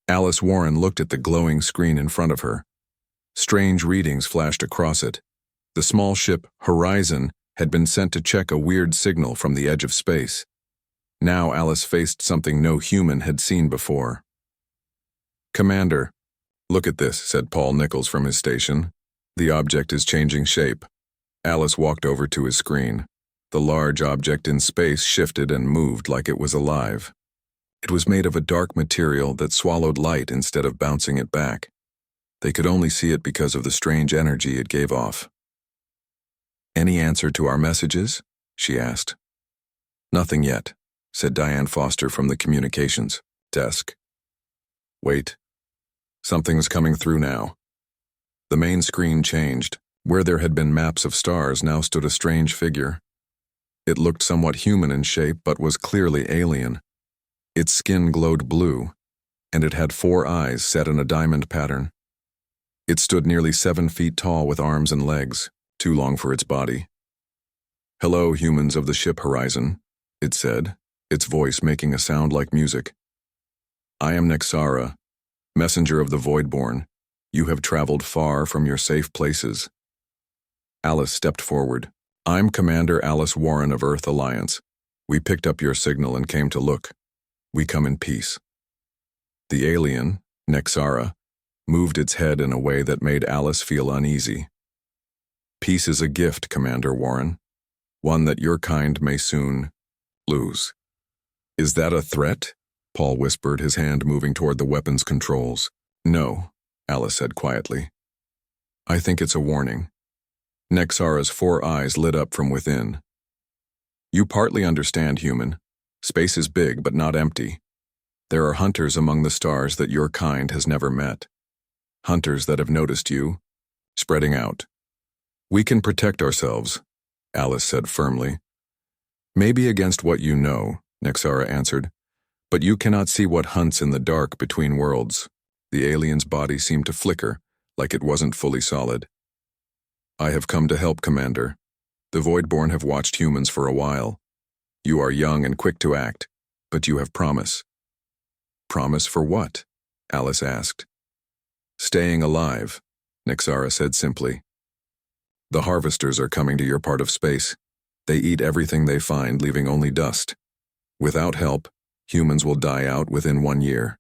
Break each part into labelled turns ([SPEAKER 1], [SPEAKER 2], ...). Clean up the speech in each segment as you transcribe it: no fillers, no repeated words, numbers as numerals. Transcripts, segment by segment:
[SPEAKER 1] Alice Warren looked at the glowing screen in front of her. Strange readings flashed across it. The small ship, Horizon, had been sent to check a weird signal from the edge of space. Now Alice faced something no human had seen before. "Commander, look at this," said Paul Nichols from his station. "The object is changing shape." Alice walked over to his screen. The large object in space shifted and moved like it was alive. It was made of a dark material that swallowed light instead of bouncing it back. They could only see it because of the strange energy it gave off. "Any answer to our messages?" she asked. "Nothing yet," said Diane Foster from the communications desk. "Wait. Something's coming through now." The main screen changed. Where there had been maps of stars now stood a strange figure. It looked somewhat human in shape but was clearly alien. Its skin glowed blue, and it had 4 eyes set in a diamond pattern. It stood nearly 7 feet tall with arms and legs, too long for its body. "Hello, humans of the ship Horizon," it said, its voice making a sound like music. "I am Nexara, messenger of the Voidborn. You have traveled far from your safe places." Alice stepped forward. "I'm Commander Alice Warren of Earth Alliance. We picked up your signal and came to look. We come in peace." The alien, Nexara, moved its head in a way that made Alice feel uneasy. "Peace is a gift, Commander Warren. One that your kind may soon lose." "Is that a threat?" Paul whispered, his hand moving toward the weapons controls. "No," Alice said quietly. "I think it's a warning." Nexara's 4 eyes lit up from within. "You partly understand, human. Space is big but not empty. There are hunters among the stars that your kind has never met. Hunters that have noticed you, spreading out. We can protect ourselves," Alice said firmly. "Maybe against what you know," Nexara answered, "but you cannot see what hunts in the dark between worlds." The alien's body seemed to flicker, like it wasn't fully solid. "I have come to help, Commander. The Voidborn have watched humans for a while. You are young and quick to act, but you have promise." "Promise for what?" Alice asked. "Staying alive," Nexara said simply. "The harvesters are coming to your part of space. They eat everything they find, leaving only dust. Without help, humans will die out within 1 year."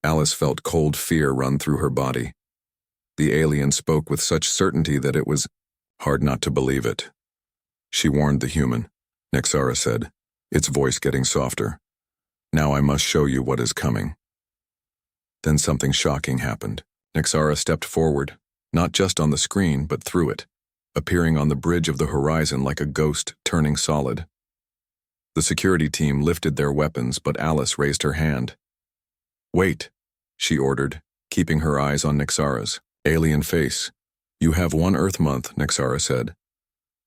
[SPEAKER 1] Alice felt cold fear run through her body. The alien spoke with such certainty that it was hard not to believe it. "She warned the human," Nexara said, its voice getting softer. "Now I must show you what is coming." Then something shocking happened. Nexara stepped forward, not just on the screen, but through it, appearing on the bridge of the horizon like a ghost turning solid. The security team lifted their weapons, but Alice raised her hand. "Wait," she ordered, keeping her eyes on Nexara's alien face. "You have 1 Earth month," Nexara said.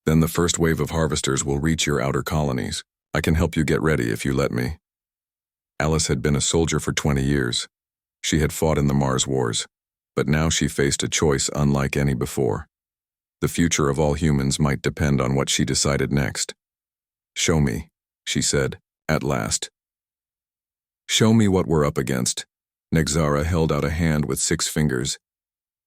[SPEAKER 1] "Then the first wave of harvesters will reach your outer colonies. I can help you get ready if you let me." Alice had been a soldier for 20 years. She had fought in the Mars Wars, but now she faced a choice unlike any before. The future of all humans might depend on what she decided next. "Show me," she said, at last. "Show me what we're up against." Nexara held out a hand with 6 fingers.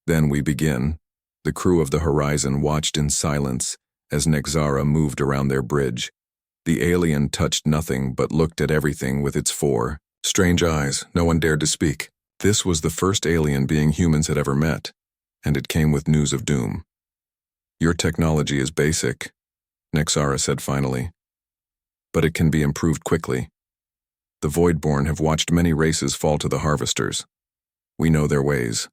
[SPEAKER 1] "Then we begin." The crew of the Horizon watched in silence as Nexara moved around their bridge. The alien touched nothing but looked at everything with its 4 strange eyes. No one dared to speak. This was the first alien being humans had ever met, and it came with news of doom. "Your technology is basic," Nexara said finally, "but it can be improved quickly. The Voidborn have watched many races fall to the harvesters. We know their ways."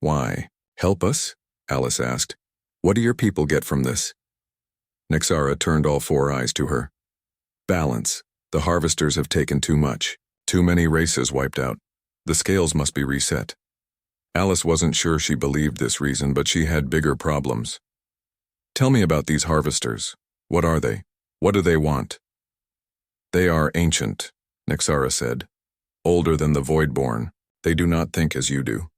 [SPEAKER 1] "Why? Help us?" Alice asked. "What do your people get from this?" Nexara turned all 4 eyes to her. "Balance. The harvesters have taken too much. Too many races wiped out. The scales must be reset." Alice wasn't sure she believed this reason, but she had bigger problems. "Tell me about these harvesters. What are they? What do they want?" "They are ancient," Nexara said. "Older than the Voidborn. They do not think as you do.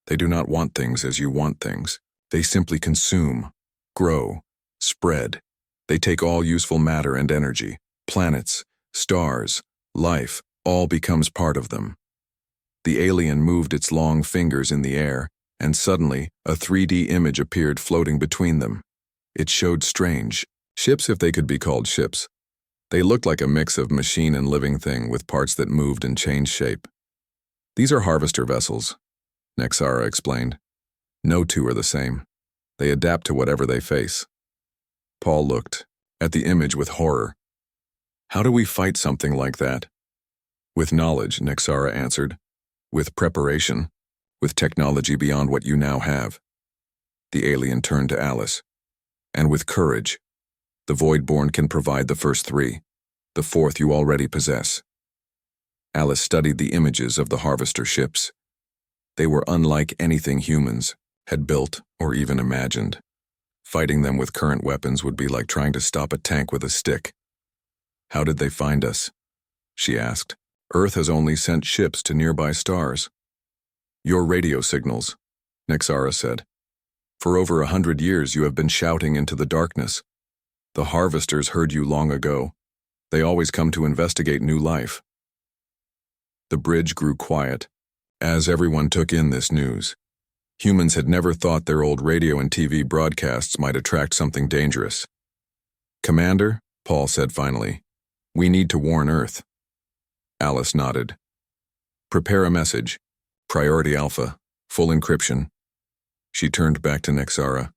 [SPEAKER 1] They do not want things as you want things. They simply consume, grow, spread. They take all useful matter and energy. Planets, stars, life, all becomes part of them. The alien moved its long fingers in the air, and suddenly, a 3D image appeared floating between them. It showed strange ships, if they could be called ships. They looked like a mix of machine and living thing with parts that moved and changed shape. These are harvester vessels, Nexara explained. No two are the same. They adapt to whatever they face. Paul looked at the image with horror. How do we fight something like that? With knowledge, Nexara answered. With preparation. With technology beyond what you now have. The alien turned to Alice. And with courage. The Voidborn can provide the first three. The fourth you already possess. Alice studied the images of the harvester ships. They were unlike anything humans had built or even imagined. Fighting them with current weapons would be like trying to stop a tank with a stick. How did they find us? She asked. Earth has only sent ships to nearby stars. Your radio signals, Nexara said. For over 100 years you have been shouting into the darkness. The harvesters heard you long ago. They always come to investigate new life. The bridge grew quiet, as everyone took in this news. Humans had never thought their old radio and TV broadcasts might attract something dangerous. Commander, Paul said finally, we need to warn Earth. Alice nodded. Prepare a message. Priority Alpha. Full encryption. She turned back to Nexara.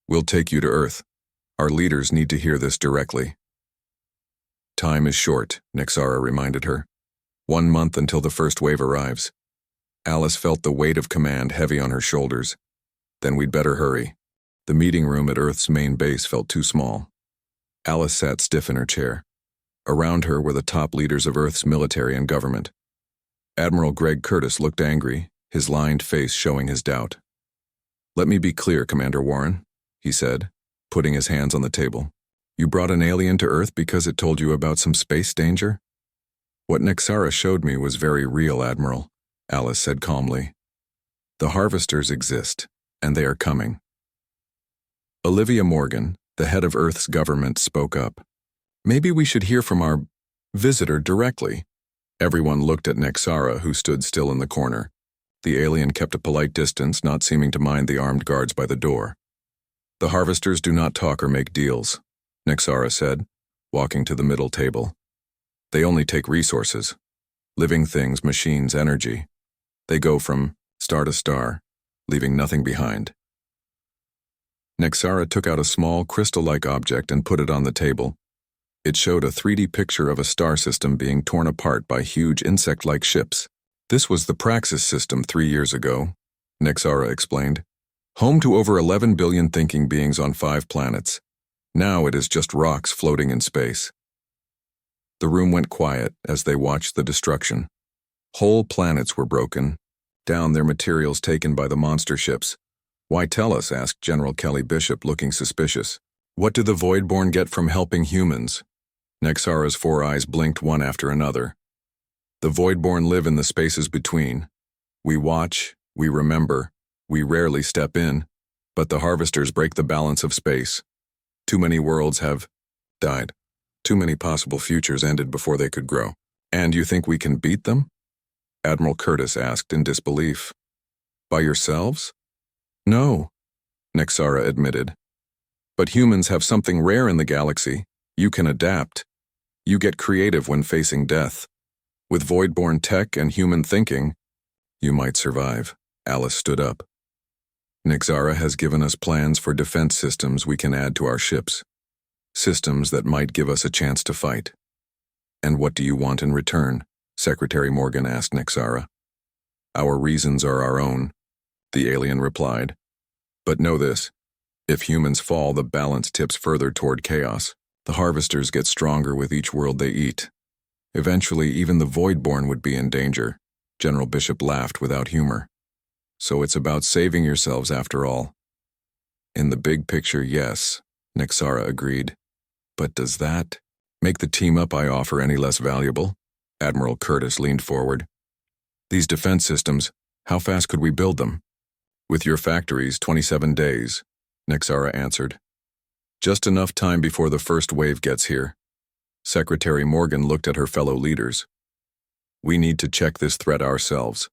[SPEAKER 1] We'll take you to Earth. Our leaders need to hear this directly. Time is short, Nexara reminded her. 1 month until the first wave arrives. Alice felt the weight of command heavy on her shoulders. Then we'd better hurry. The meeting room at Earth's main base felt too small. Alice sat stiff in her chair. Around her were the top leaders of Earth's military and government. Admiral Greg Curtis looked angry, his lined face showing his doubt. Let me be clear, Commander Warren, he said, putting his hands on the table. You brought an alien to Earth because it told you about some space danger? What Nexara showed me was very real, Admiral, Alice said calmly. The harvesters exist, and they are coming. Olivia Morgan, the head of Earth's government, spoke up. Maybe we should hear from our visitor directly. Everyone looked at Nexara, who stood still in the corner. The alien kept a polite distance, not seeming to mind the armed guards by the door. The harvesters do not talk or make deals, Nexara said, walking to the middle table. They only take resources. Living things, machines, energy. They go from star to star, leaving nothing behind. Nexara took out a small, crystal-like object and put it on the table. It showed a 3D picture of a star system being torn apart by huge insect-like ships. This was the Praxis system 3 years ago, Nexara explained. Home to over 11 billion thinking beings on 5 planets. Now it is just rocks floating in space. The room went quiet as they watched the destruction. Whole planets were broken, down their materials taken by the monster ships. Why tell us? Asked General Kelly Bishop, looking suspicious. What do the Voidborn get from helping humans? Nexara's 4 eyes blinked one after another. The Voidborn live in the spaces between. We watch, we remember, we rarely step in, but the harvesters break the balance of space. Too many worlds have died. Too many possible futures ended before they could grow. And you think we can beat them? Admiral Curtis asked in disbelief. By yourselves? No, Nexara admitted. But humans have something rare in the galaxy. You can adapt. You get creative when facing death. With Voidborn tech and human thinking, you might survive. Alice stood up. Nexara has given us plans for defense systems we can add to our ships. Systems that might give us a chance to fight. And what do you want in return? Secretary Morgan asked Nexara. Our reasons are our own, the alien replied. But know this, if humans fall, the balance tips further toward chaos. The harvesters get stronger with each world they eat. Eventually, even the Voidborn would be in danger. General Bishop laughed without humor. So it's about saving yourselves after all. In the big picture, yes, Nexara agreed. But does that make the team-up I offer any less valuable? Admiral Curtis leaned forward. These defense systems, how fast could we build them? With your factories, 27 days, Nexara answered. Just enough time before the first wave gets here. Secretary Morgan looked at her fellow leaders. We need to check this threat ourselves.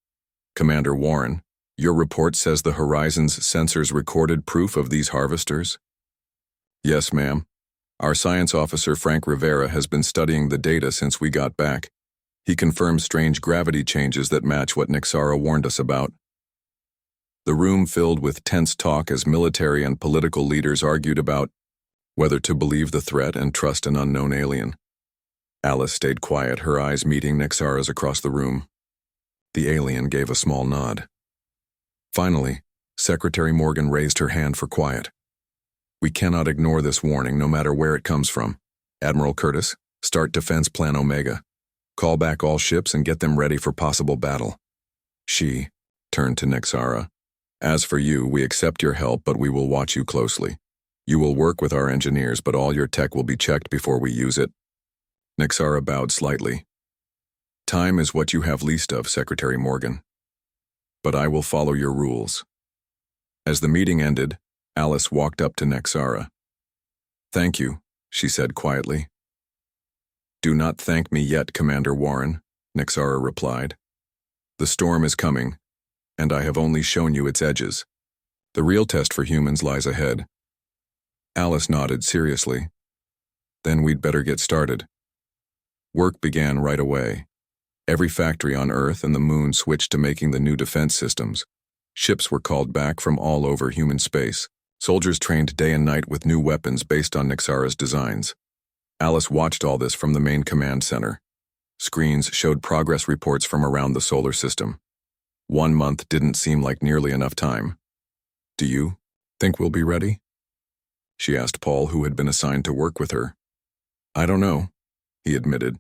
[SPEAKER 1] Commander Warren, your report says the Horizon's sensors recorded proof of these harvesters? Yes, ma'am. Our science officer, Frank Rivera, has been studying the data since we got back. He confirms strange gravity changes that match what Nixara warned us about. The room filled with tense talk as military and political leaders argued about whether to believe the threat and trust an unknown alien. Alice stayed quiet, her eyes meeting Nixara's across the room. The alien gave a small nod. Finally, Secretary Morgan raised her hand for quiet. We cannot ignore this warning, no matter where it comes from. Admiral Curtis, start Defense Plan Omega. Call back all ships and get them ready for possible battle. She turned to Nixara. As for you, we accept your help, but we will watch you closely. You will work with our engineers, but all your tech will be checked before we use it. Nixara bowed slightly. Time is what you have least of, Secretary Morgan. But I will follow your rules. As the meeting ended, Alice walked up to Nixara. Thank you, she said quietly. Do not thank me yet, Commander Warren, Nixara replied. The storm is coming, and I have only shown you its edges. The real test for humans lies ahead. Alice nodded seriously. Then we'd better get started. Work began right away. Every factory on Earth and the Moon switched to making the new defense systems. Ships were called back from all over human space. Soldiers trained day and night with new weapons based on Nixara's designs. Alice watched all this from the main command center. Screens showed progress reports from around the solar system. 1 month didn't seem like nearly enough time. Do you think we'll be ready? She asked Paul, who had been assigned to work with her. I don't know, he admitted.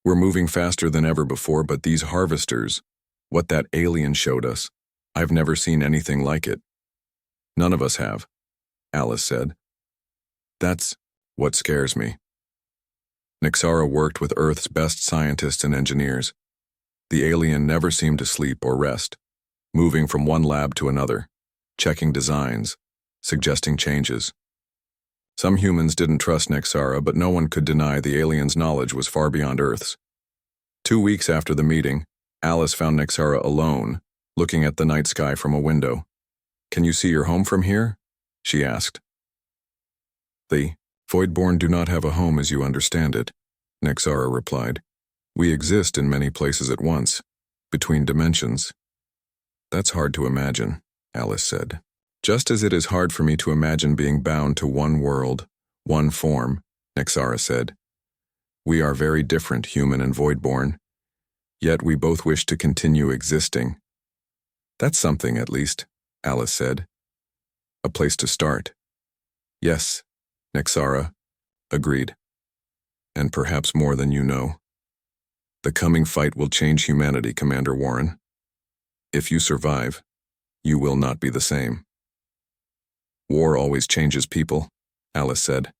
[SPEAKER 1] We're moving faster than ever before, but these harvesters, what that alien showed us, I've never seen anything like it. None of us have, Alice said. That's what scares me. Nixara worked with Earth's best scientists and engineers. The alien never seemed to sleep or rest, moving from one lab to another, checking designs, suggesting changes. Some humans didn't trust Nixara, but no one could deny the alien's knowledge was far beyond Earth's. 2 weeks after the meeting, Alice found Nixara alone, looking at the night sky from a window. Can you see your home from here? She asked. The Voidborn do not have a home as you understand it, Nixara replied. We exist in many places at once, between dimensions. That's hard to imagine, Alice said. Just as it is hard for me to imagine being bound to one world, one form, Nixara said. We are very different, human and Voidborn, yet we both wish to continue existing. That's something, at least, Alice said. A place to start. Yes, Nixara agreed. And perhaps more than you know. The coming fight will change humanity, Commander Warren. If you survive, you will not be the same. War always changes people, Alice said.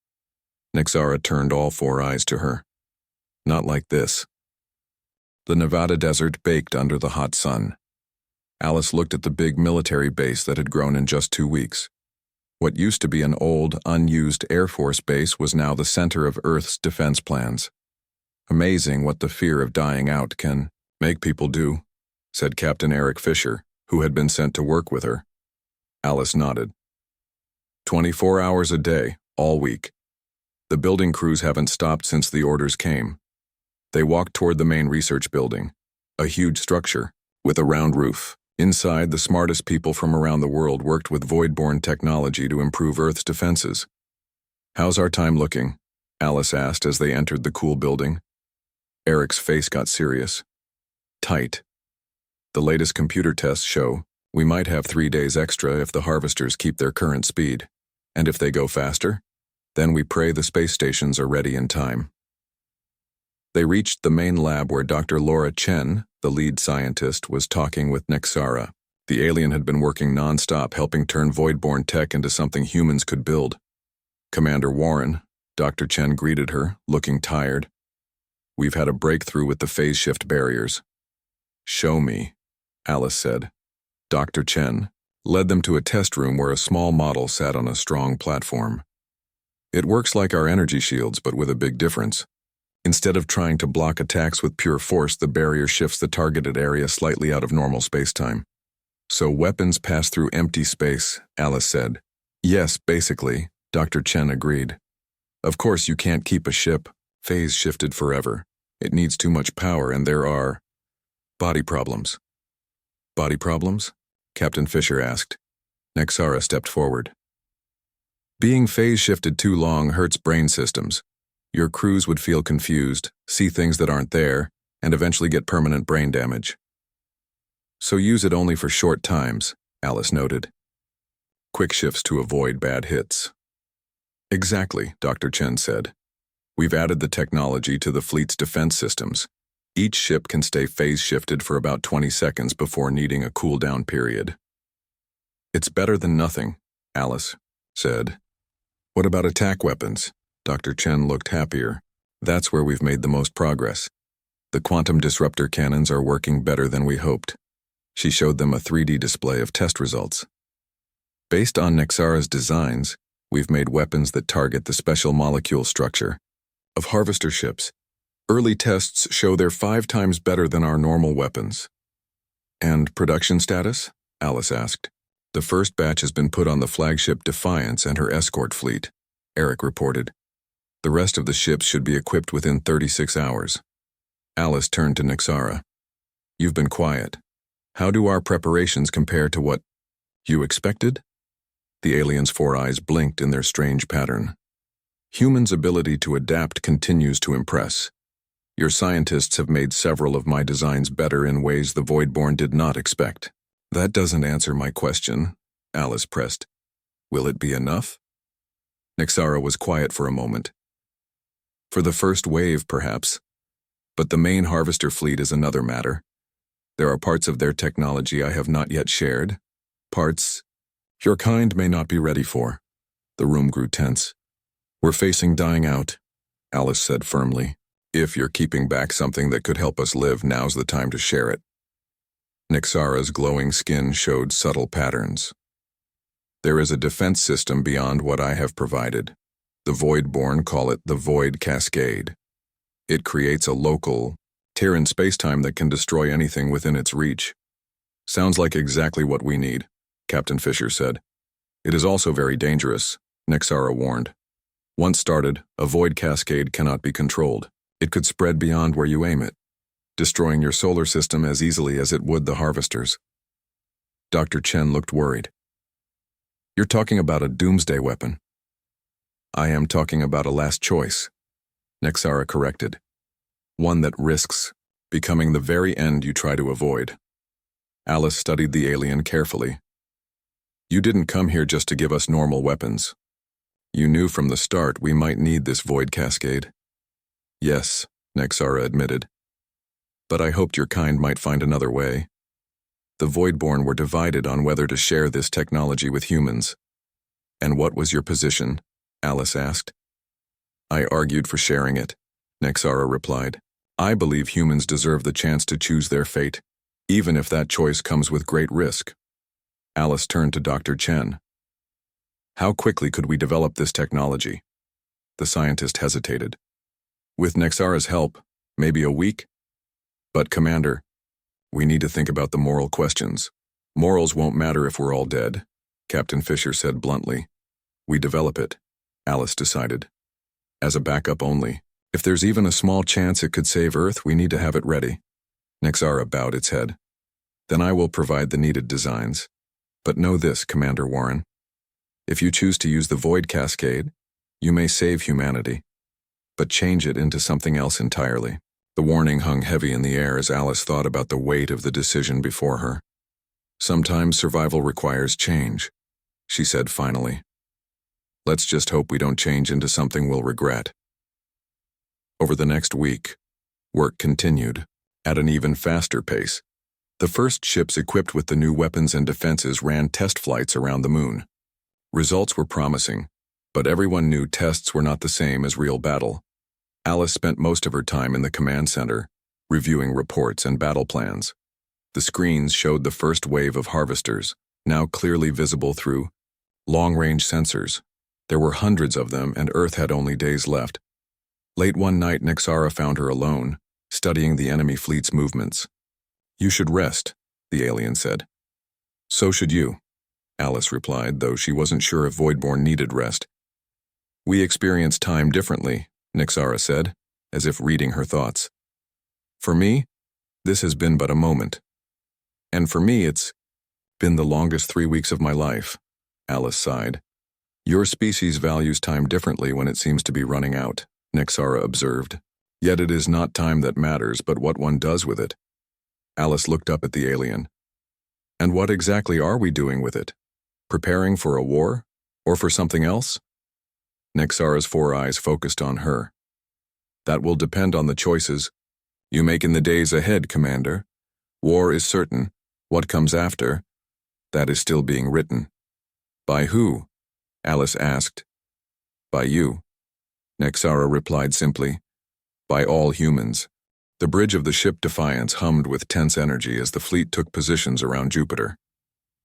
[SPEAKER 1] Nixara turned all 4 eyes to her. Not like this. The Nevada desert baked under the hot sun. Alice looked at the big military base that had grown in just 2 weeks. What used to be an old, unused Air Force base was now the center of Earth's defense plans. Amazing what the fear of dying out can make people do, said Captain Eric Fisher, who had been sent to work with her. Alice nodded. 24 hours a day, all week. The building crews haven't stopped since the orders came. They walked toward the main research building, a huge structure with a round roof. Inside, the smartest people from around the world worked with Voidborn technology to improve Earth's defenses. How's our time looking? Alice asked as they entered the cool building. Eric's face got serious. Tight. The latest computer tests show we might have 3 days extra if the harvesters keep their current speed. And if they go faster, then we pray the space stations are ready in time. They reached the main lab where Dr. Laura Chen, the lead scientist, was talking with Nixara. The alien had been working non-stop, helping turn Voidborn tech into something humans could build. Commander Warren, Dr. Chen greeted her, looking tired. We've had a breakthrough with the phase shift barriers. Show me, Alice said. Dr. Chen led them to a test room where a small model sat on a strong platform. It works like our energy shields, but with a big difference. Instead of trying to block attacks with pure force, the barrier shifts the targeted area slightly out of normal spacetime. So weapons pass through empty space, Alice said. Yes, basically, Dr. Chen agreed. Of course you can't keep a ship phase shifted forever. It needs too much power and there are body problems. Body problems? Captain Fisher asked. Nexara stepped forward. Being phase shifted too long hurts brain systems. Your crews would feel confused, see things that aren't there, and eventually get permanent brain damage. So use it only for short times, Alice noted. Quick shifts to avoid bad hits. Exactly, Dr. Chen said. We've added the technology to the fleet's defense systems. Each ship can stay phase shifted for about 20 seconds before needing a cool-down period. It's better than nothing, Alice said. What about attack weapons? Dr. Chen looked happier. That's where we've made the most progress. The quantum disruptor cannons are working better than we hoped. She showed them a 3D display of test results. Based on Nexara's designs, we've made weapons that target the special molecule structure of harvester ships. Early tests show they're 5 times better than our normal weapons. And production status? Alice asked. The first batch has been put on the flagship Defiance and her escort fleet, Eric reported. The rest of the ships should be equipped within 36 hours. Alice turned to Nexara. You've been quiet. How do our preparations compare to what you expected? The alien's 4 eyes blinked in their strange pattern. Humans' ability to adapt continues to impress. Your scientists have made several of my designs better in ways the Voidborn did not expect. That doesn't answer my question, Alice pressed. Will it be enough? Nexara was quiet for a moment. For the first wave, perhaps. But the main harvester fleet is another matter. There are parts of their technology I have not yet shared. Parts your kind may not be ready for. The room grew tense. We're facing dying out, Alice said firmly. If you're keeping back something that could help us live, now's the time to share it. Nexara's glowing skin showed subtle patterns. There is a defense system beyond what I have provided. The Voidborn call it the Void Cascade. It creates a local, Terran spacetime that can destroy anything within its reach. Sounds like exactly what we need, Captain Fisher said. It is also very dangerous, Nexara warned. Once started, a Void Cascade cannot be controlled. It could spread beyond where you aim it, destroying your solar system as easily as it would the harvesters. Dr. Chen looked worried. You're talking about a doomsday weapon. I am talking about a last choice, Nexara corrected. One that risks becoming the very end you try to avoid. Alice studied the alien carefully. You didn't come here just to give us normal weapons. You knew from the start we might need this Void Cascade. Yes, Nexara admitted. But I hoped your kind might find another way. The Voidborn were divided on whether to share this technology with humans. And what was your position? Alice asked. I argued for sharing it, Nexara replied. I believe humans deserve the chance to choose their fate, even if that choice comes with great risk. Alice turned to Dr. Chen. How quickly could we develop this technology? The scientist hesitated. With Nexara's help, maybe a week? But, Commander, we need to think about the moral questions. Morals won't matter if we're all dead, Captain Fisher said bluntly. We develop it, Alice decided. As a backup only. If there's even a small chance it could save Earth, we need to have it ready. Nexara bowed its head. Then I will provide the needed designs. But know this, Commander Warren. If you choose to use the Void Cascade, you may save humanity, but change it into something else entirely. The warning hung heavy in the air as Alice thought about the weight of the decision before her. Sometimes survival requires change, she said finally. Let's just hope we don't change into something we'll regret. Over the next week, work continued, at an even faster pace. The first ships equipped with the new weapons and defenses ran test flights around the moon. Results were promising, but everyone knew tests were not the same as real battle. Alice spent most of her time in the command center, reviewing reports and battle plans. The screens showed the first wave of harvesters, now clearly visible through long-range sensors. There were hundreds of them, and Earth had only days left. Late one night, Nixara found her alone, studying the enemy fleet's movements. "You should rest," the alien said. "So should you," Alice replied, though she wasn't sure if Voidborn needed rest. "We experience time differently," Nixara said, as if reading her thoughts. "For me, this has been but a moment. And for me, it's been the longest 3 weeks of my life," Alice sighed. "Your species values time differently when it seems to be running out," Nixara observed. "Yet it is not time that matters, but what one does with it." Alice looked up at the alien. "And what exactly are we doing with it? Preparing for a war? Or for something else?" Nixara's 4 eyes focused on her. "That will depend on the choices you make in the days ahead, Commander. War is certain. What comes after, that is still being written." "By who?" Alice asked. "By you," Nixara replied simply. "By all humans." The bridge of the ship Defiance hummed with tense energy as the fleet took positions around Jupiter.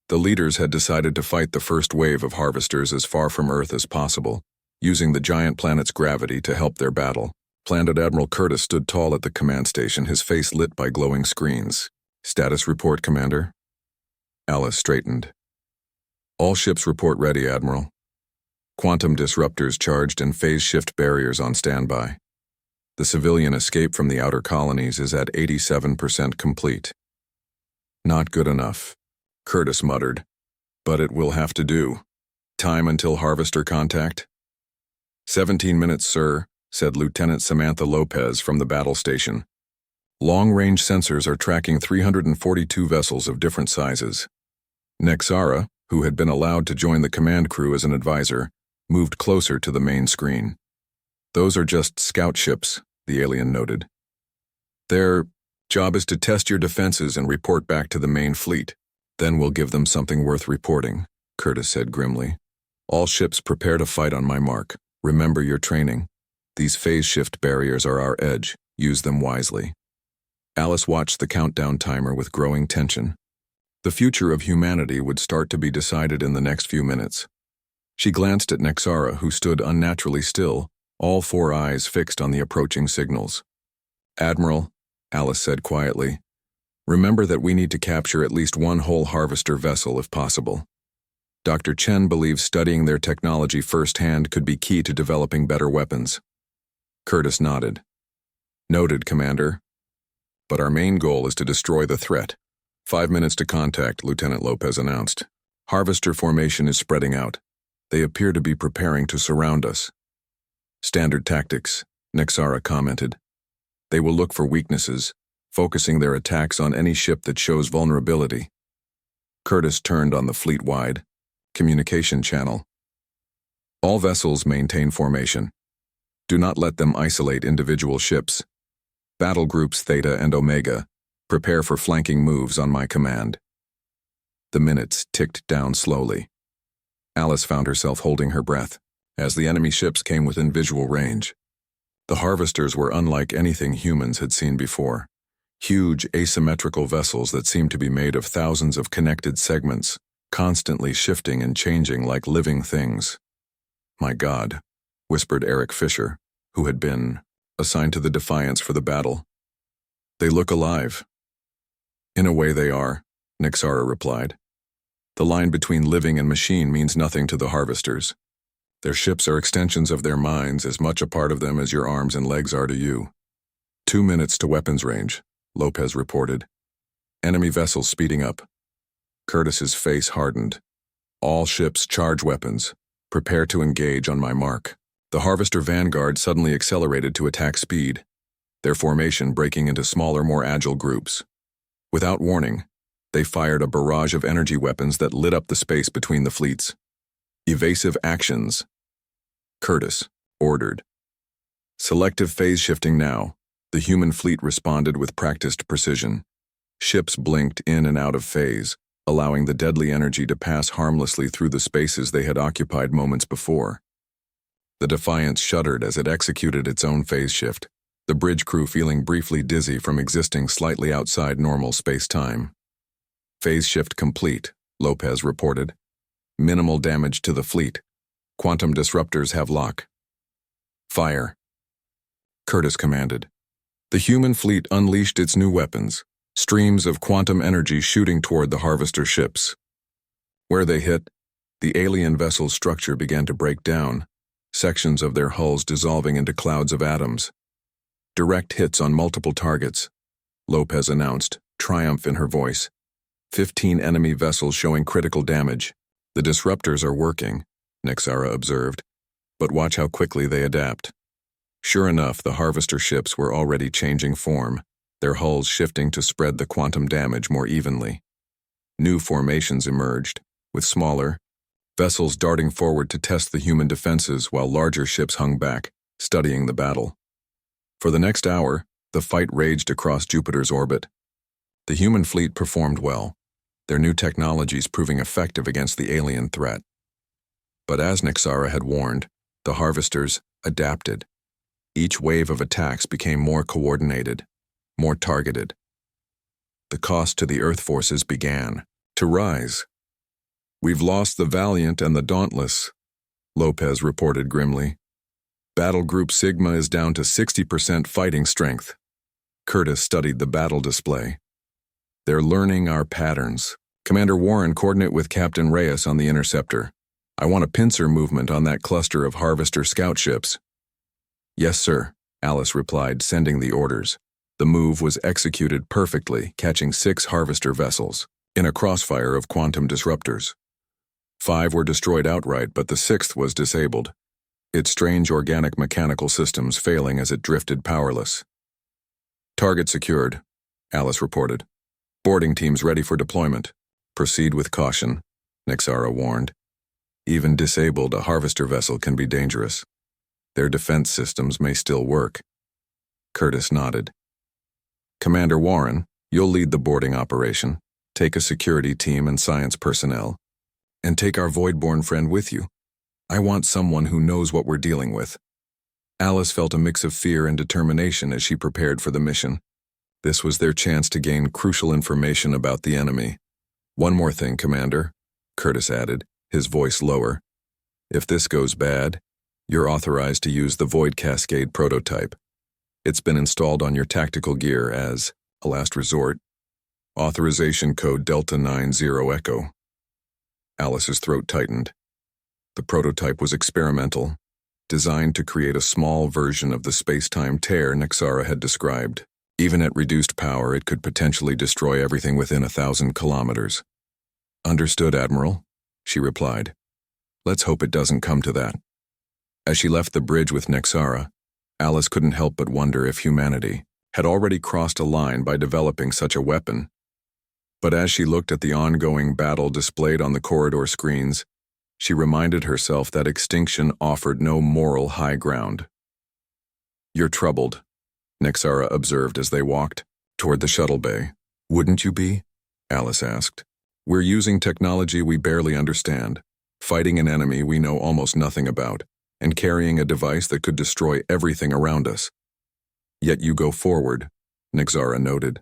[SPEAKER 1] The leaders had decided to fight the first wave of harvesters as far from Earth as possible, using the giant planet's gravity to help their battle. Planet Admiral Curtis stood tall at the command station, his face lit by glowing screens. "Status report, Commander." Alice straightened. "All ships report ready, Admiral. Quantum disruptors charged and phase shift barriers on standby. The civilian escape from the outer colonies is at 87% complete." "Not good enough," Curtis muttered. "But it will have to do. Time until harvester contact?" 17 minutes, sir," said Lieutenant Samantha Lopez from the battle station. "Long-range sensors are tracking 342 vessels of different sizes." Nixara, who had been allowed to join the command crew as an advisor, moved closer to the main screen. "Those are just scout ships," the alien noted. "Their job is to test your defenses and report back to the main fleet. Then we'll give them something worth reporting," Curtis said grimly. "All ships prepare to fight on my mark. Remember your training. These phase shift barriers are our edge. Use them wisely." Alice watched the countdown timer with growing tension. The future of humanity would start to be decided in the next few minutes. She glanced at Nixara, who stood unnaturally still, all 4 eyes fixed on the approaching signals. "Admiral," Alice said quietly, "remember that we need to capture at least one whole harvester vessel if possible. Dr. Chen believes studying their technology firsthand could be key to developing better weapons." Curtis nodded. "Noted, Commander. But our main goal is to destroy the threat." 5 minutes to contact," Lieutenant Lopez announced. "Harvester formation is spreading out. They appear to be preparing to surround us." "Standard tactics," Nixara commented. "They will look for weaknesses, focusing their attacks on any ship that shows vulnerability." Curtis turned on the fleet-wide communication channel. "All vessels maintain formation. Do not let them isolate individual ships. Battle groups Theta and Omega, prepare for flanking moves on my command." The minutes ticked down slowly. Alice found herself holding her breath as the enemy ships came within visual range. The harvesters were unlike anything humans had seen before. Huge asymmetrical vessels that seemed to be made of thousands of connected segments, constantly shifting and changing like living things. "My God," whispered Eric Fisher, who had been assigned to the Defiance for the battle. "They look alive." "In a way they are," Nixara replied. "The line between living and machine means nothing to the harvesters. Their ships are extensions of their minds, as much a part of them as your arms and legs are to you." 2 minutes to weapons range, Lopez reported. "Enemy vessels speeding up." Curtis's face hardened. "All ships charge weapons. Prepare to engage on my mark." The Harvester Vanguard suddenly accelerated to attack speed, their formation breaking into smaller, more agile groups. Without warning, they fired a barrage of energy weapons that lit up the space between the fleets. "Evasive actions," Curtis ordered. "Selective phase shifting now." The human fleet responded with practiced precision. Ships blinked in and out of phase, allowing the deadly energy to pass harmlessly through the spaces they had occupied moments before. The Defiance shuddered as it executed its own phase shift, the bridge crew feeling briefly dizzy from existing slightly outside normal space-time. "Phase shift complete," Lopez reported. "Minimal damage to the fleet. Quantum disruptors have lock." "Fire." Curtis commanded. The human fleet unleashed its new weapons, streams of quantum energy shooting toward the Harvester ships. Where they hit, the alien vessel's structure began to break down, sections of their hulls dissolving into clouds of atoms. Direct hits on multiple targets, Lopez announced, triumph in her voice. 15 enemy vessels showing critical damage. The disruptors are working, Nexara observed, but watch how quickly they adapt. Sure enough, the Harvester ships were already changing form, their hulls shifting to spread the quantum damage more evenly. New formations emerged, with smaller vessels darting forward to test the human defenses while larger ships hung back, studying the battle. For the next hour, the fight raged across Jupiter's orbit. The human fleet performed well, their new technologies proving effective against the alien threat. But as Nexara had warned, the Harvesters adapted. Each wave of attacks became more coordinated, more targeted. The cost to the Earth forces began to rise. We've lost the Valiant and the Dauntless, Lopez reported grimly. Battle Group Sigma is down to 60% fighting strength. Curtis studied the battle display. They're learning our patterns. Commander Warren, coordinate with Captain Reyes on the Interceptor. I want a pincer movement on that cluster of Harvester scout ships. Yes, sir, Alice replied, sending the orders. The move was executed perfectly, catching 6 Harvester vessels in a crossfire of quantum disruptors. 5 were destroyed outright, but the 6th was disabled, its strange organic mechanical systems failing as it drifted powerless. Target secured, Alice reported. Boarding teams ready for deployment. Proceed with caution, Nexara warned. Even disabled, a Harvester vessel can be dangerous. Their defense systems may still work. Curtis nodded. Commander Warren, you'll lead the boarding operation. Take a security team and science personnel. And take our Voidborn friend with you. I want someone who knows what we're dealing with. Alice felt a mix of fear and determination as she prepared for the mission. This was their chance to gain crucial information about the enemy. One more thing, Commander, Curtis added, his voice lower. If this goes bad, you're authorized to use the Void Cascade prototype. It's been installed on your tactical gear as a last resort. Authorization code Delta 90 Echo. Alice's throat tightened. The prototype was experimental, designed to create a small version of the space-time tear Nexara had described. Even at reduced power, it could potentially destroy everything within 1,000 kilometers. Understood, Admiral, she replied. Let's hope it doesn't come to that. As she left the bridge with Nexara, Alice couldn't help but wonder if humanity had already crossed a line by developing such a weapon. But as she looked at the ongoing battle displayed on the corridor screens, she reminded herself that extinction offered no moral high ground. You're troubled, Nexara observed as they walked toward the shuttle bay. Wouldn't you be? Alice asked. We're using technology we barely understand, fighting an enemy we know almost nothing about, and carrying a device that could destroy everything around us. Yet you go forward, Nexara noted.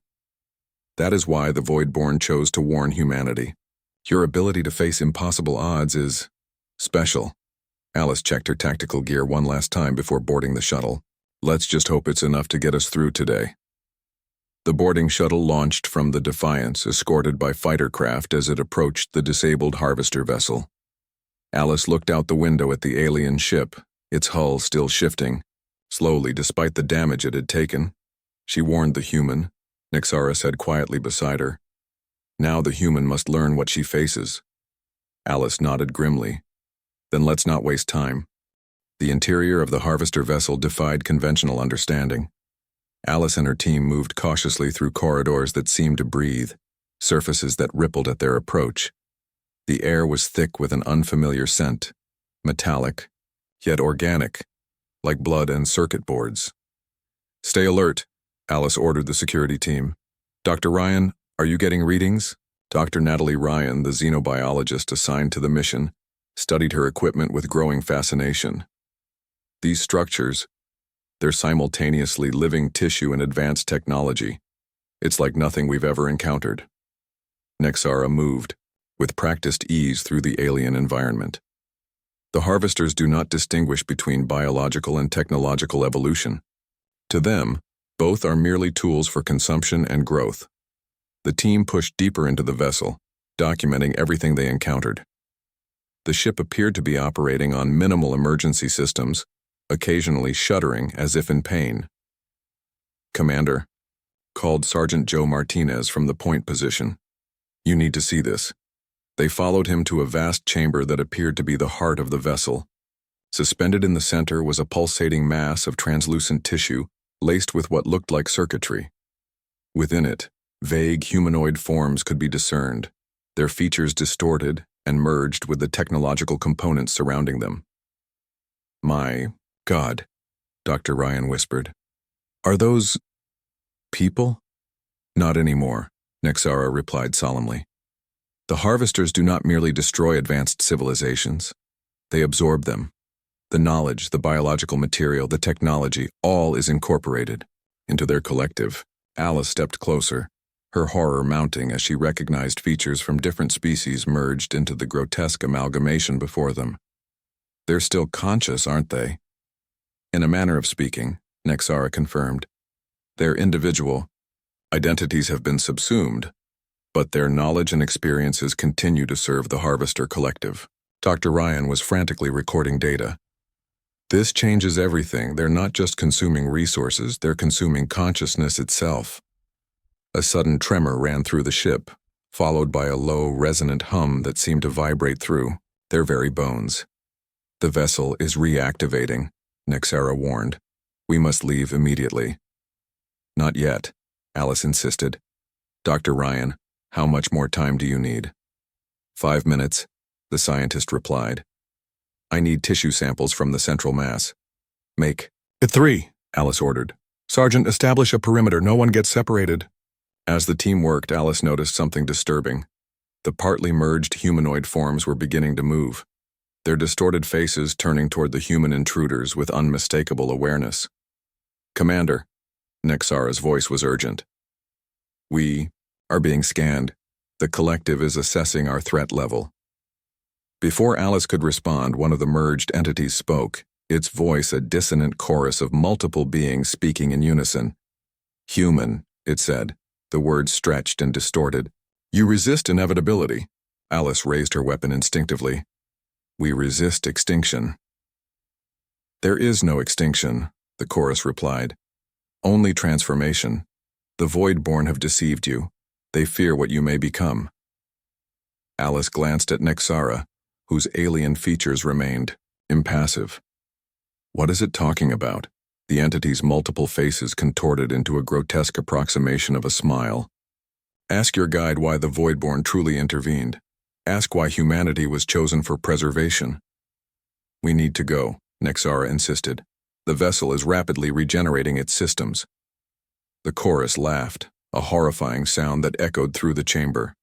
[SPEAKER 1] That is why the Voidborn chose to warn humanity. Your ability to face impossible odds is special. Alice checked her tactical gear one last time before boarding the shuttle. Let's just hope it's enough to get us through today. The boarding shuttle launched from the Defiance, escorted by fighter craft as it approached the disabled Harvester vessel. Alice looked out the window at the alien ship, its hull still shifting, slowly despite the damage it had taken. She warned the human, Nexara said quietly beside her. Now the human must learn what she faces. Alice nodded grimly. Then let's not waste time. The interior of the Harvester vessel defied conventional understanding. Alice and her team moved cautiously through corridors that seemed to breathe, surfaces that rippled at their approach. The air was thick with an unfamiliar scent, metallic, yet organic, like blood and circuit boards. Stay alert, Alice ordered the security team. Dr. Ryan, are you getting readings? Dr. Natalie Ryan, the xenobiologist assigned to the mission, studied her equipment with growing fascination. These structures, they're simultaneously living tissue and advanced technology. It's like nothing we've ever encountered. Nexara moved, with practiced ease through the alien environment. The Harvesters do not distinguish between biological and technological evolution. To them, both are merely tools for consumption and growth. The team pushed deeper into the vessel, documenting everything they encountered. The ship appeared to be operating on minimal emergency systems, occasionally shuddering as if in pain. "Commander," called Sergeant Joe Martinez from the point position. "You need to see this." They followed him to a vast chamber that appeared to be the heart of the vessel. Suspended in the center was a pulsating mass of translucent tissue laced with what looked like circuitry. Within it, vague humanoid forms could be discerned, their features distorted and merged with the technological components surrounding them. "My God," Dr. Ryan whispered. "Are those people?" "Not anymore," Nexara replied solemnly. "The harvesters do not merely destroy advanced civilizations. They absorb them. The knowledge, the biological material, the technology, all is incorporated into their collective." Alice stepped closer, her horror mounting as she recognized features from different species merged into the grotesque amalgamation before them. "They're still conscious, aren't they?" "In a manner of speaking," Nexara confirmed. "Their individual identities have been subsumed, but their knowledge and experiences continue to serve the Harvester Collective." Dr. Ryan was frantically recording data. "This changes everything. They're not just consuming resources, they're consuming consciousness itself." A sudden tremor ran through the ship, followed by a low, resonant hum that seemed to vibrate through their very bones. "The vessel is reactivating," Nexara warned. "We must leave immediately." "Not yet," Alice insisted. "Dr. Ryan, how much more time do you need?" 5 minutes, the scientist replied. "I need tissue samples from the central mass." "Make it 3, Alice ordered. "Sergeant, establish a perimeter. No one gets separated." As the team worked, Alice noticed something disturbing. The partly merged humanoid forms were beginning to move, their distorted faces turning toward the human intruders with unmistakable awareness. "Commander," Nexara's voice was urgent. "We are being scanned. The collective is assessing our threat level." Before Alice could respond, one of the merged entities spoke, its voice a dissonant chorus of multiple beings speaking in unison. "Human," it said, the words stretched and distorted. "You resist inevitability." Alice raised her weapon instinctively. "We resist extinction." "There is no extinction," the chorus replied. "Only transformation. The Voidborn have deceived you. They fear what you may become." Alice glanced at Nexara, whose alien features remained impassive. "What is it talking about?" The entity's multiple faces contorted into a grotesque approximation of a smile. "Ask your guide why the Voidborn truly intervened. Ask why humanity was chosen for preservation." "We need to go," Nexara insisted. "The vessel is rapidly regenerating its systems." The chorus laughed, a horrifying sound that echoed through the chamber.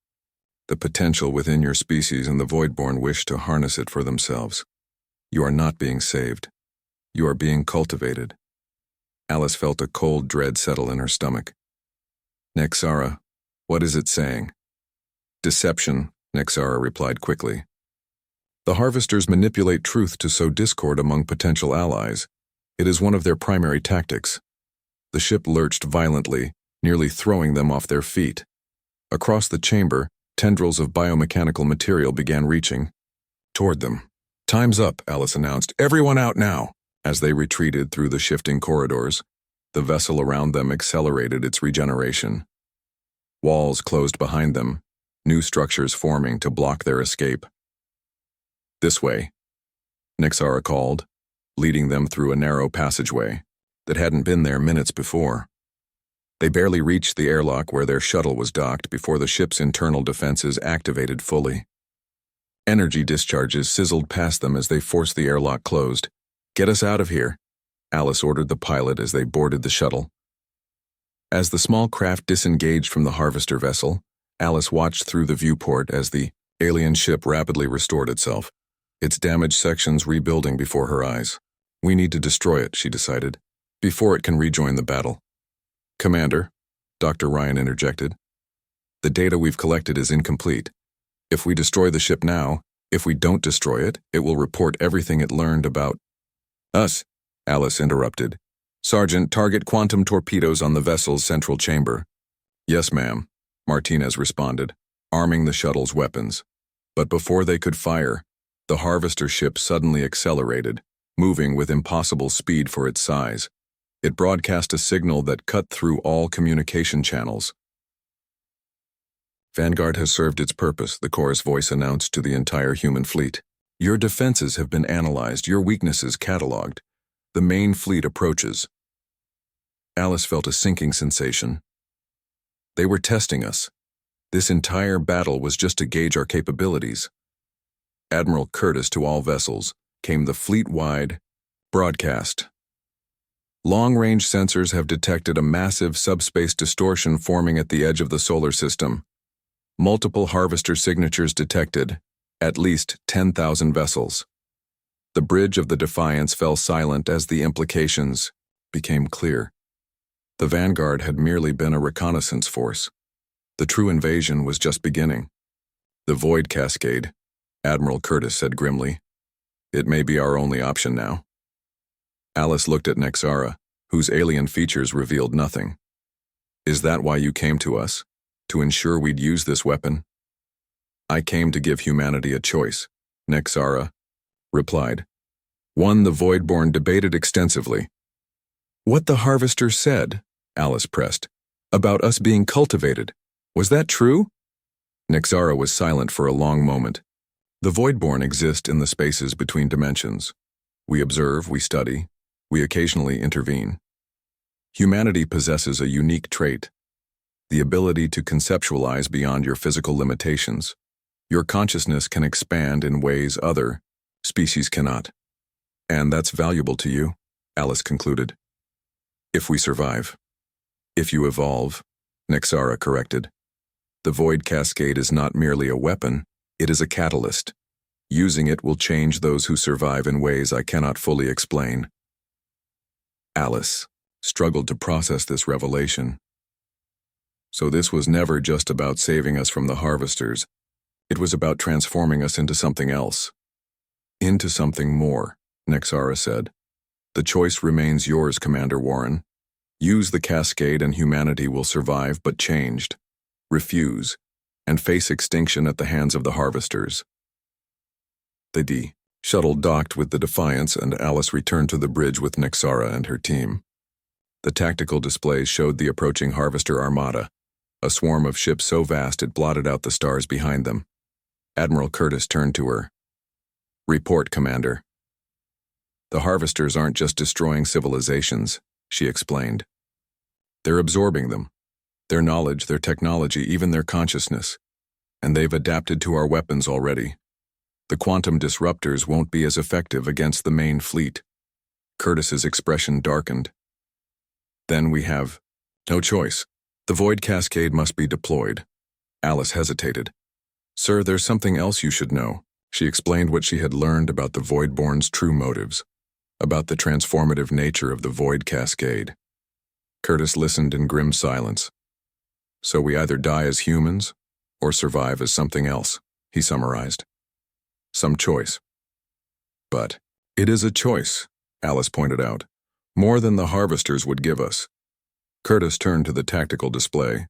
[SPEAKER 1] "The potential within your species and the Voidborn wish to harness it for themselves. You are not being saved. You are being cultivated." Alice felt a cold dread settle in her stomach. "Nexara, what is it saying?" "Deception," Nexara replied quickly. "The harvesters manipulate truth to sow discord among potential allies. It is one of their primary tactics." The ship lurched violently, nearly throwing them off their feet. Across the chamber, tendrils of biomechanical material began reaching toward them. "Time's up," Alice announced. "Everyone out now." As they retreated through the shifting corridors, the vessel around them accelerated its regeneration. Walls closed behind them, new structures forming to block their escape. "This way," Nexara called, leading them through a narrow passageway that hadn't been there minutes before. They barely reached the airlock where their shuttle was docked before the ship's internal defenses activated fully. Energy discharges sizzled past them as they forced the airlock closed. "Get us out of here," Alice ordered the pilot as they boarded the shuttle. As the small craft disengaged from the harvester vessel, Alice watched through the viewport as the alien ship rapidly restored itself, its damaged sections rebuilding before her eyes. "We need to destroy it," she decided, "before it can rejoin the battle." "Commander," Dr. Ryan interjected, "the data we've collected is incomplete. If we destroy the ship now, if we don't destroy it, it will report everything it learned about—" "Us," Alice interrupted. Sergeant, target quantum torpedoes on the vessel's central chamber. Yes, ma'am, Martinez responded, arming the shuttle's weapons. But before they could fire, the harvester ship suddenly accelerated, moving with impossible speed for its size. It broadcast a signal that cut through all communication channels. Vanguard has served its purpose, the Corps' voice announced to the entire human fleet. Your defenses have been analyzed, your weaknesses cataloged. The main fleet approaches. Alice felt a sinking sensation. They were testing us. This entire battle was just to gauge our capabilities. Admiral Curtis to all vessels, came the fleet-wide broadcast. Long-range sensors have detected a massive subspace distortion forming at the edge of the solar system. Multiple harvester signatures detected, at least 10,000 vessels. The bridge of the Defiance fell silent as the implications became clear. The Vanguard had merely been a reconnaissance force. The true invasion was just beginning. The Void Cascade, Admiral Curtis said grimly. It may be our only option now. Alice looked at Nexara, whose alien features revealed nothing. Is that why you came to us? To ensure we'd use this weapon? I came to give humanity a choice, Nexara replied. One the Voidborn debated extensively. What the Harvester said, Alice pressed, about us being cultivated. Was that true? Nexara was silent for a long moment. The Voidborn exist in the spaces between dimensions. We observe, we study, we occasionally intervene. Humanity possesses a unique trait, the ability to conceptualize beyond your physical limitations. Your consciousness can expand in ways other species cannot. And that's valuable to you, Alice concluded. If we survive. If you evolve, Nexara corrected. The Void Cascade is not merely a weapon, it is a catalyst. Using it will change those who survive in ways I cannot fully explain. Alice struggled to process this revelation. So this was never just about saving us from the harvesters. It was about transforming us into something else. Into something more, Nexara said. The choice remains yours, Commander Warren. Use the cascade and humanity will survive but changed. Refuse, and face extinction at the hands of the harvesters. The D shuttle docked with the Defiance and Alice returned to the bridge with Nexara and her team. The tactical displays showed the approaching harvester armada, a swarm of ships so vast it blotted out the stars behind them. Admiral Curtis turned to her. Report, Commander. The harvesters aren't just destroying civilizations, she explained. They're absorbing them. Their knowledge, their technology, even their consciousness. And they've adapted to our weapons already. The quantum disruptors won't be as effective against the main fleet. Curtis's expression darkened. Then we have no choice. The Void Cascade must be deployed. Alice hesitated. Sir, there's something else you should know. She explained what she had learned about the Voidborn's true motives, about the transformative nature of the Void Cascade. Curtis listened in grim silence. So we either die as humans, or survive as something else, he summarized. Some choice. But it is a choice, Alice pointed out, more than the harvesters would give us. Curtis turned to the tactical display.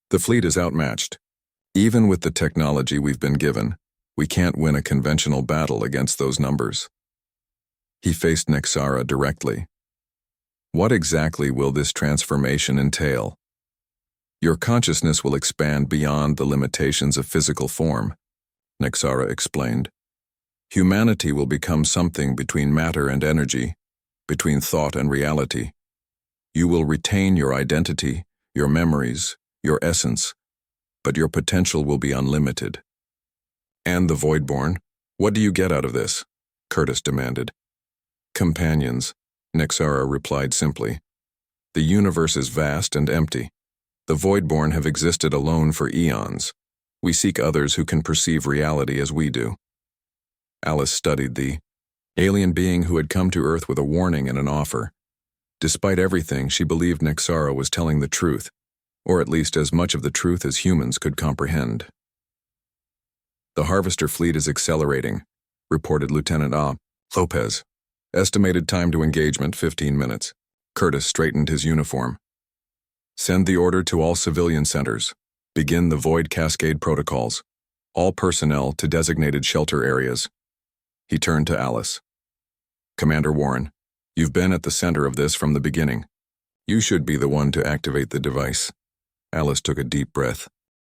[SPEAKER 1] The fleet is outmatched. Even with the technology we've been given, we can't win a conventional battle against those numbers. He faced Nexara directly. What exactly will this transformation entail? Your consciousness will expand beyond the limitations of physical form, Nexara explained. Humanity will become something between matter and energy, between thought and reality. You will retain your identity, your memories, your essence, but your potential will be unlimited. And the Voidborn, what do you get out of this? Curtis demanded. Companions, Nexara replied simply. The universe is vast and empty. The Voidborn have existed alone for eons. We seek others who can perceive reality as we do. Alice studied the alien being who had come to Earth with a warning and an offer. Despite everything, she believed Nexara was telling the truth, or at least as much of the truth as humans could comprehend. The Harvester fleet is accelerating, reported Lieutenant A. Lopez. Estimated time to engagement 15 minutes. Curtis straightened his uniform. Send the order to all civilian centers. Begin the Void Cascade protocols. All personnel to designated shelter areas. He turned to Alice. Commander Warren, you've been at the center of this from the beginning. You should be the one to activate the device. Alice took a deep breath.